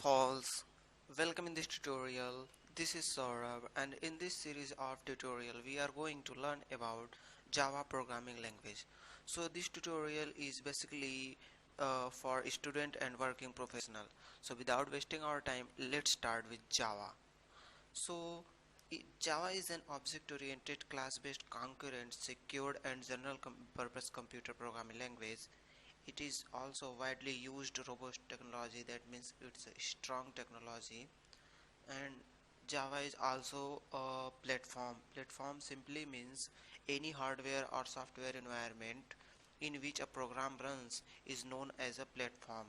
Falls. Welcome in this tutorial. This is Saurabh, and in this series of tutorial we are going to learn about Java programming language. So this tutorial is basically for student and working professional. So without wasting our time, let's start with Java. So Java is an object-oriented class-based concurrent, secured and general-purpose computer programming language. It is also widely used robust technology, that means it's a strong technology. And Java is also a platform. Platform simply means any hardware or software environment in which a program runs is known as a platform.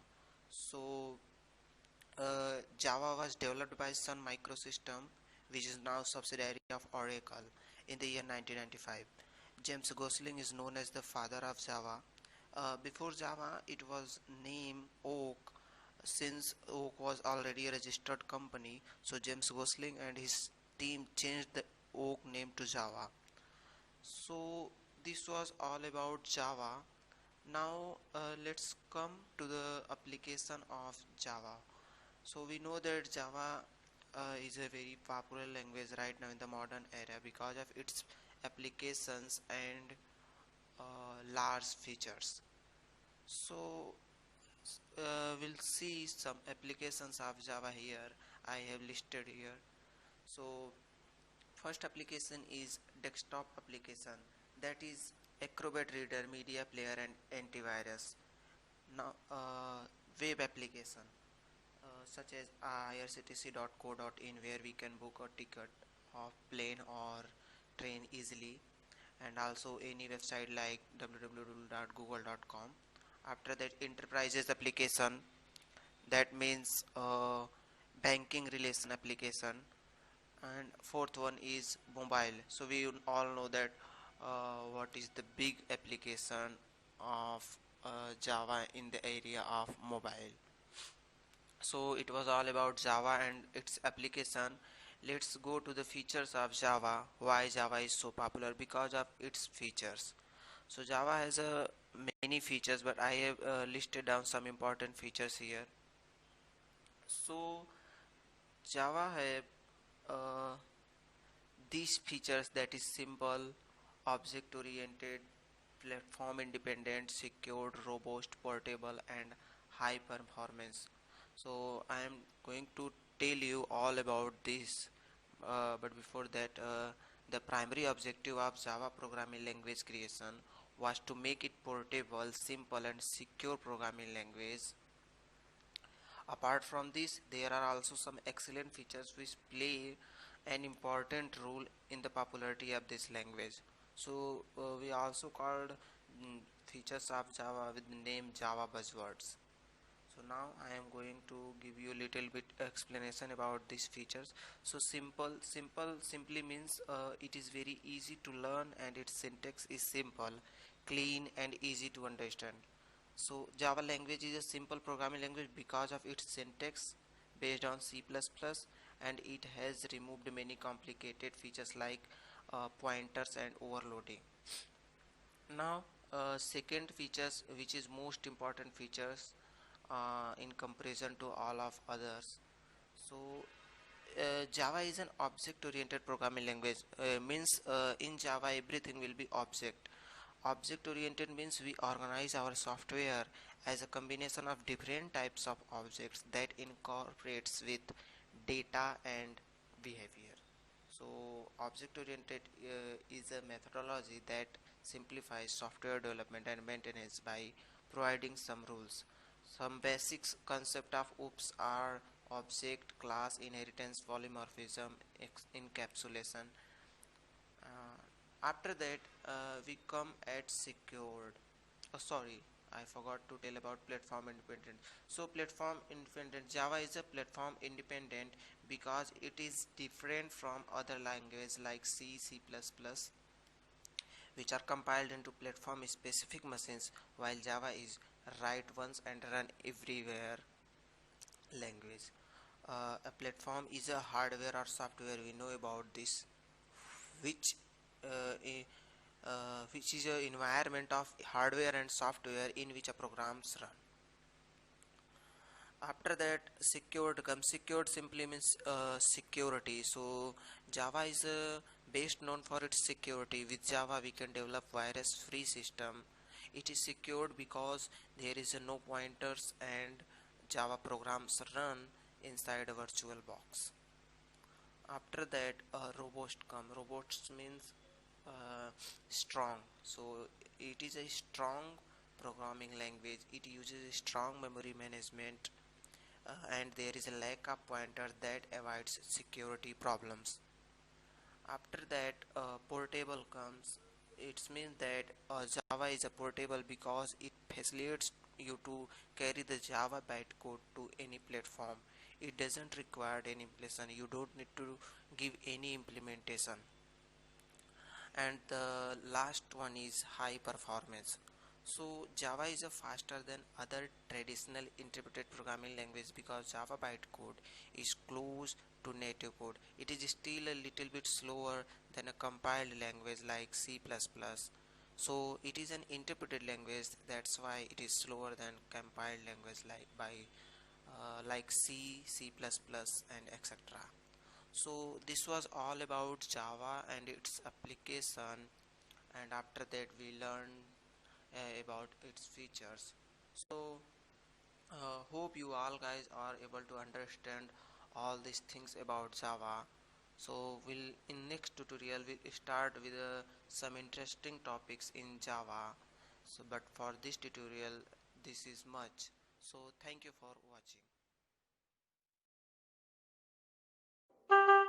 So Java was developed by Sun Microsystem, which is now subsidiary of Oracle, in the year 1995. James Gosling is known as the father of Java. Before Java, it was named Oak, since Oak was already a registered company. So James Gosling and his team changed the Oak name to Java. So this was all about Java. Now let's come to the application of Java. So we know that Java is a very popular language right now in the modern era because of its applications and large features. So we'll see some applications of Java here. I have listed here. So first application is desktop application, that is Acrobat Reader, Media Player and Antivirus. Now web application such as irctc.co.in, where we can book a ticket of plane or train easily, and also any website like www.google.com. After that, enterprises application, that means banking relation application. And fourth one is mobile. So we all know that what is the big application of Java in the area of mobile. So it was all about Java and its application. Let's go to the features of Java. Why Java is so popular? Because of its features. So Java has many features, but I have listed down some important features here. So Java have uh, these features, that is simple, object oriented, platform independent, secured, robust, portable and high performance. So I am going to tell you all about this, but before that, the primary objective of Java programming language creation was to make it portable, simple and secure programming language. Apart from this, there are also some excellent features which play an important role in the popularity of this language. So we also called features of Java with the name Java buzzwords. So now I am going to give you a little bit explanation about these features. So simply means it is very easy to learn and its syntax is simple, clean and easy to understand. So Java language is a simple programming language because of its syntax based on C++, and it has removed many complicated features like pointers and overloading. Now second features, which is most important features in comparison to all of others. So Java is an object oriented programming language, means in Java everything will be object. Object oriented means we organize our software as a combination of different types of objects that incorporates with data and behavior. So object oriented is a methodology that simplifies software development and maintenance by providing some rules. Some basics concept of OOPS are object, class, inheritance, polymorphism, encapsulation. After that, we come at secured. Oh, sorry, I forgot to tell about platform independent. So platform independent, Java is a platform independent because it is different from other languages like C, C++, which are compiled into platform specific machines, while Java is write once and run everywhere language. A platform is a hardware or software, we know about this, which which is an environment of hardware and software in which a programs run. After that, secured comes. Secured simply means security. So Java is best known for its security. With Java we can develop virus free system. It is secured because there is no pointers and Java programs run inside a virtual box. After that, robust come. Robust means strong. So it is a strong programming language. It uses a strong memory management, and there is a lack of pointer that avoids security problems. After that, portable comes. It means that Java is a portable because it facilitates you to carry the Java bytecode to any platform. It doesn't require any implementation. You don't need to give any implementation. And the last one is high performance. So Java is a faster than other traditional interpreted programming language because Java bytecode is close to native code. It is still a little bit slower than a compiled language like C++. So it is an interpreted language, that's why it is slower than compiled language like C, C++, and etc. So this was all about Java and its application, and after that we learned about its features. So hope you all guys are able to understand all these things about Java. So we'll in next tutorial we'll start with some interesting topics in Java. So but for this tutorial this is much. So thank you for watching.